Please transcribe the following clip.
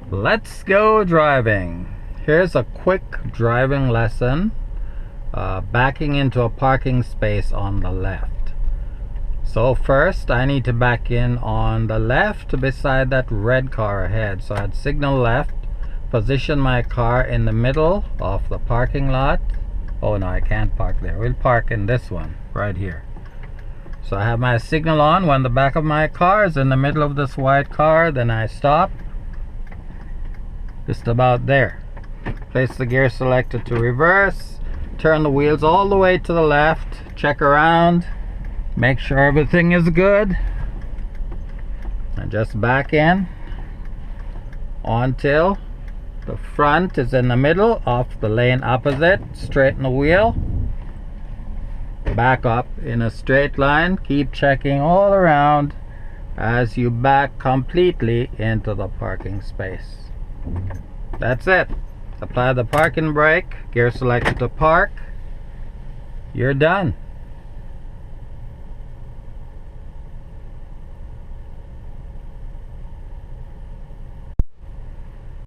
Let's go driving. Here's a quick driving lesson, backing into a parking space on the left. So first I need to back in on the left beside that red car ahead. So I'd signal left, position my car in the middle of the parking lot. Oh no, I can't park there. We'll park in this one right here. So I have my signal on. When the back of my car is in the middle of this white car, then I stop. Just about there. Place the gear selector to reverse. Turn the wheels all the way to the left. Check around. Make sure everything is good. And just back in until the front is in the middle of the lane opposite. Straighten the wheel. Back up in a straight line. Keep checking all around as you back completely into the parking space. That's it. Apply the parking brake, gear selector to park. You're done.